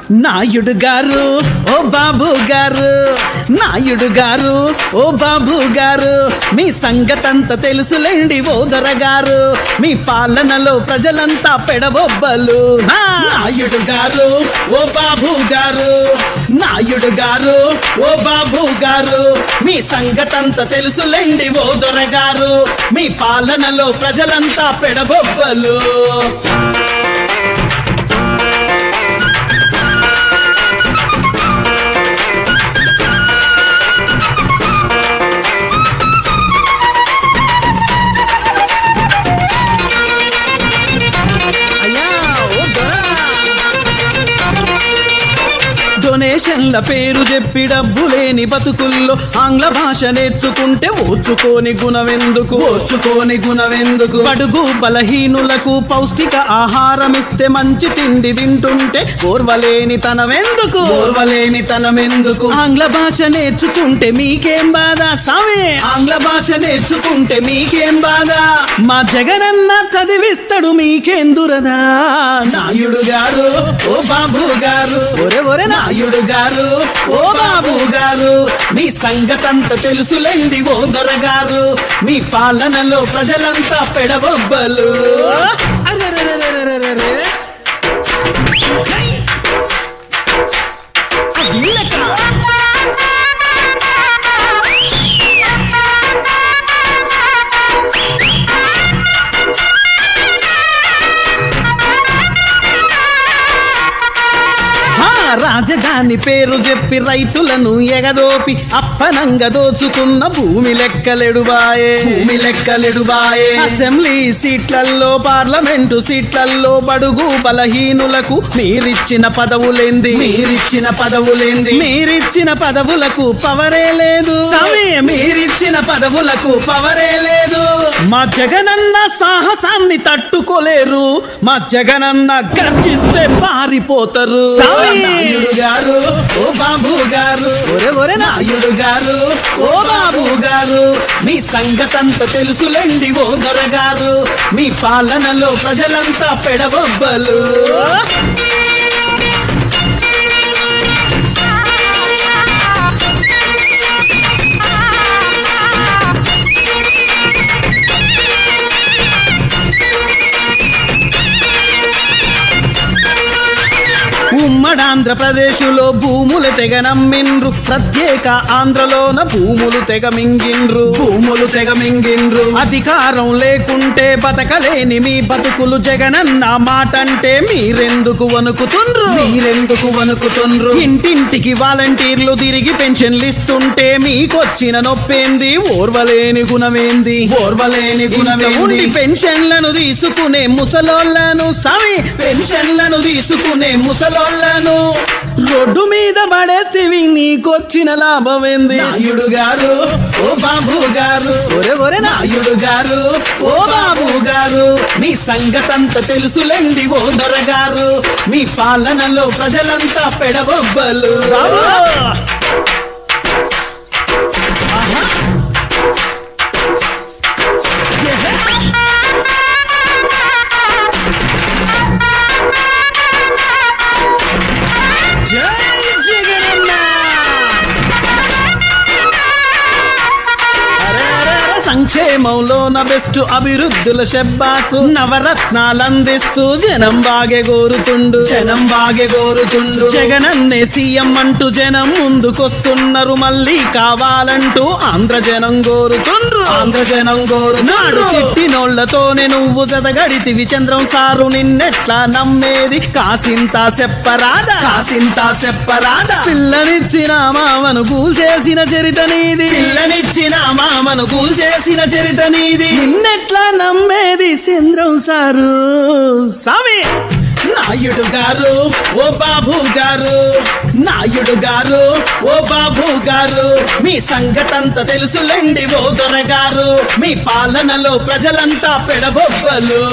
నాయుడు గారు ఓ బాబు గారు, నాయుడు గారు ఓ బాబు గారు, మీ సంగతంతా తెలుసులేండి ఓదర గారు, మీ పాలనలో ప్రజలంతా పెడబొబ్బలు. నాయుడు గారు ఓ బాబు గారు, నాయుడు గారు ఓ బాబు గారు, మీ సంగతంతా తెలుసులేండి ఓదర గారు, మీ పాలనలో ప్రజలంతా పెడబొబ్బలు. డొనేషన్ల పేరు చెప్పి డబ్బు లేని బతుకుల్లో ఆంగ్ల భాష నేర్చుకుంటే ఓర్చుకోని గుణవెందుకు, బడుగు బలహీనులకు పౌష్టిక ఆహారం ఇస్తే మంచి తిండి తింటుంటే ఓర్వలేని తనమెందుకు, ఆంగ్ల భాష నేర్చుకుంటే మీకేం బాధ సామే, ఆంగ్ల భాష నేర్చుకుంటే మీకేం బాధ, మా జగనన్న చదివిస్తాడు మీకేం దురదా. నాయుడు గారు ఓ బాబు గారు, ఒరే నాయుడు గారు ఓ బాబు గారు, మీ సంగతంతా తెలుసులేండి ఓ దొరగారు, మీ పాలనలో ప్రజలంతా పెడబొబ్బలు. రాజధాని పేరు చెప్పి రైతులను ఎగదోపి అప్పనంగా దోచుకున్న భూమి లెక్కలెడుబాయే, అసెంబ్లీ సీట్లల్లో పార్లమెంటు సీట్లల్లో బడుగు బలహీనులకు మీరిచ్చిన పదవులేంది, మీరిచ్చిన పదవులకు పవరే లేదు, మీరిచ్చిన పదవులకు పవరే లేదు, మా జగనన్న సాహసాన్ని తట్టుకోలేరు, మా జగనన్న గర్జిస్తే పారిపోతారు. నాయుడు గారు ఓ బాబు గారు, ఒరే నాయుడు గారు ఓ బాబు గారు, మీ సంగతంతా తెలుసులేండి ఓ దొరగారు, మీ పాలనలో ప్రజలంతా పెడబొబ్బలు. ఉమ్మడాంధ్రప్రదేశులో భూములు తెగ నమ్మిండ్రు, ప్రత్యేక ఆంధ్రలోన భూములు తెగ మింగిండ్రు, అధికారం లేకుంటే బతకలేని మీ బతుకులు జగనన్న మాటంటే మీరెందుకు వణుకుతుండ్రు, ఇంటింటికి వాలంటీర్లు తిరిగి పెన్షన్లు ఇస్తుంటే మీకొచ్చిన నొప్పేంది, ఓర్వలేని గుణమేంది, పెన్షన్లను తీసుకునే ముసలోళ్ళను పెన్షన్లను తీసుకునే ముసలోళ్ళను రోడ్డు మీద పడేసివి నీకొచ్చిన లాభమేంది. నాయుడు గారు ఓ బాబు గారు, ఒరే నాయుడు గారు ఓ బాబు గారు, మీ సంగతంతా తెలుసులేండి ఓ దొరగారు, మీ పాలనలో ప్రజలంతా పెడబొబ్బలు. సంక్షేమంలోన బెస్ట్ అభివృద్ధుల శబ్బాసు, నవరత్నాలందిస్తూ జనం బాగే గోరుతుండు, జగనన్నే సీఎం అంటూ జనం ముందుకొస్తున్నారు, మళ్ళీ కావాలంటూ ఆంధ్ర జనం గోరుతుండ్రు, నాడు చిట్టినోళ్లతోనే నువ్వు జతగడితివి చంద్రం సారు, నిన్నెట్లా నమ్మేది కాసింతా చెప్పరాదా, పిల్లనిచ్చిన మామను కూల్చేసిన చరిత నీది, నిన్నెట్లా నమ్మేది చంద్రం సారు సామి. నాయుడు గారు ఓ బాబు గారు, నాయుడు గారు ఓ బాబు గారు, మీ సంగతంతా తెలుసులేండి ఓ దొరగారు, మీ పాలనలో ప్రజలంతా పెడబొబ్బలు.